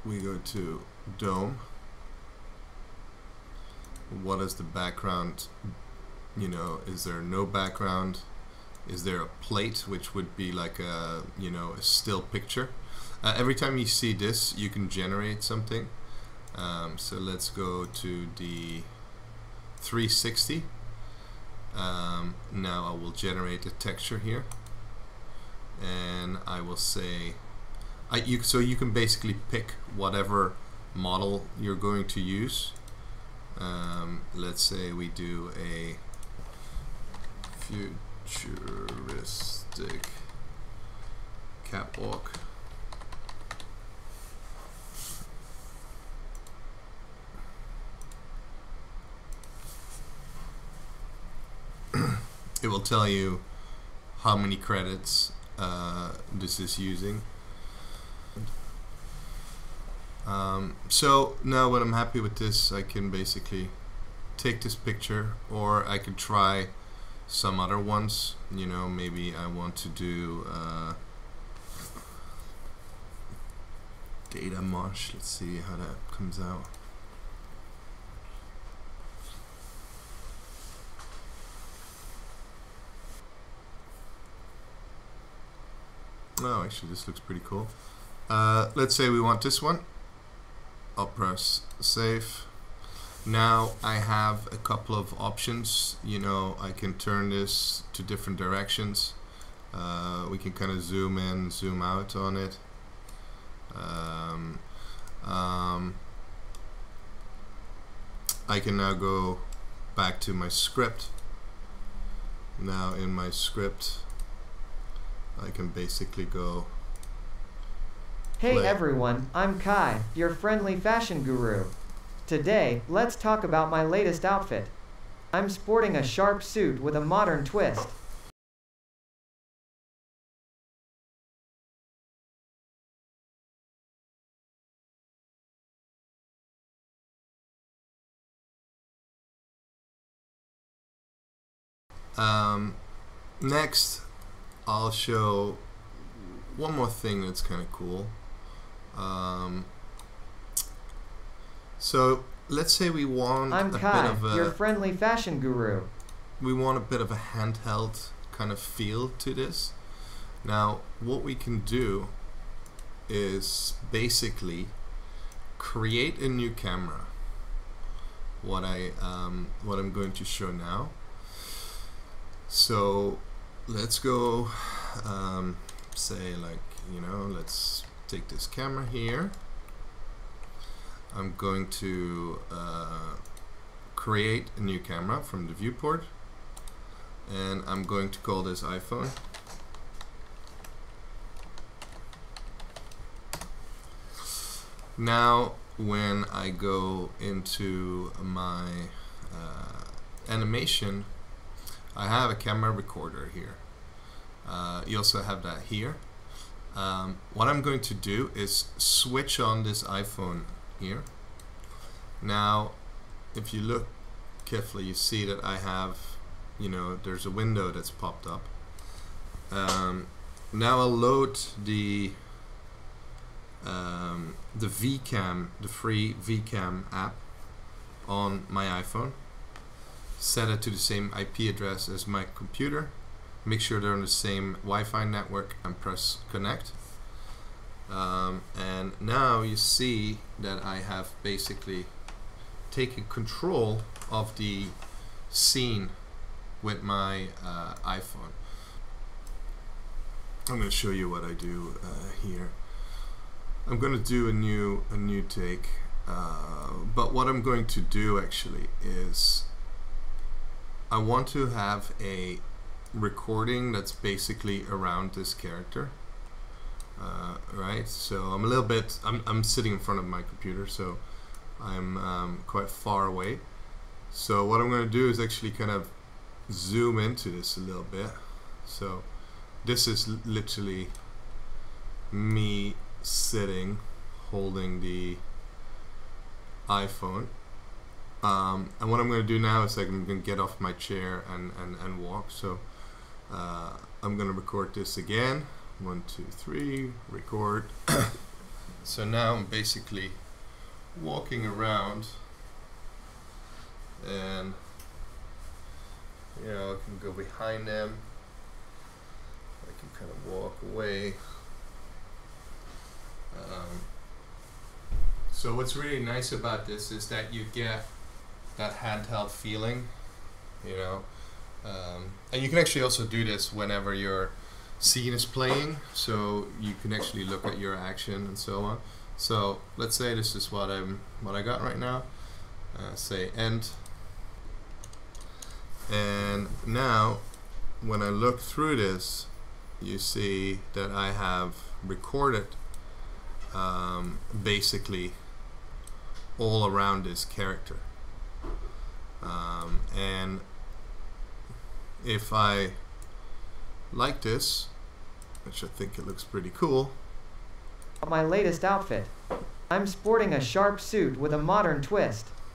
we go to dome. What is the background? You know, is there no background? Is there a plate, which would be like a, you know, a still picture? Every time you see this, you can generate something. So let's go to the 360. Now I will generate a texture here, and I will say, so you can basically pick whatever model you're going to use. Let's say we do a futuristic catwalk. It will tell you how many credits this is using. So now when I'm happy with this, I can basically take this picture, or I could try some other ones. You know, maybe I want to do data mosh. Let's see how that comes out. Oh, actually this looks pretty cool. Let's say we want this one. I'll press save. Now I have a couple of options. You know, I can turn this to different directions. We can kind of zoom in, zoom out on it. I can now go back to my script. Now in my script, I can basically go Hey play. everyone, I'm Kai, your friendly fashion guru. Today, let's talk about my latest outfit. I'm sporting a sharp suit with a modern twist. Next, I'll show one more thing that's kind of cool. So let's say we want I'm a Kai, bit of a your friendly fashion guru. we want a bit of a handheld kind of feel to this. Now what we can do is basically create a new camera. What I'm going to show now. So let's go say, like, you know, let's take this camera here. I'm going to create a new camera from the viewport, and I'm going to call this iPhone. Now when I go into my animation, I have a camera recorder here. You also have that here. What I'm going to do is switch on this iPhone here. Now if you look carefully, you see that I have, you know, there's a window that's popped up. Now I'll load the VCam, the free VCam app on my iPhone. Set it to the same IP address as my computer. Make sure they're on the same Wi-Fi network and press connect. And now you see that I have basically taken control of the scene with my iPhone. I'm going to show you what I do here. I'm going to do a new take, but what I'm going to do actually is I want to have a recording that's basically around this character, right? So I'm a little bit, I'm sitting in front of my computer, so I'm quite far away. So what I'm going to do is actually kind of zoom into this a little bit. So this is literally me sitting holding the iPhone. And what I'm going to do now is, like, I'm going to get off my chair and walk. So I'm going to record this again. 1, 2, 3, record. So now I'm basically walking around, and you know, I can go behind them, I can kind of walk away. So what's really nice about this is that you get that handheld feeling, you know, and you can actually also do this whenever your scene is playing, so you can actually look at your action and so on. So let's say this is what I got right now. Say end, and now when I look through this, you see that I have recorded basically all around this character, and if I like this, which I think it looks pretty cool. My latest outfit. I'm sporting a sharp suit with a modern twist.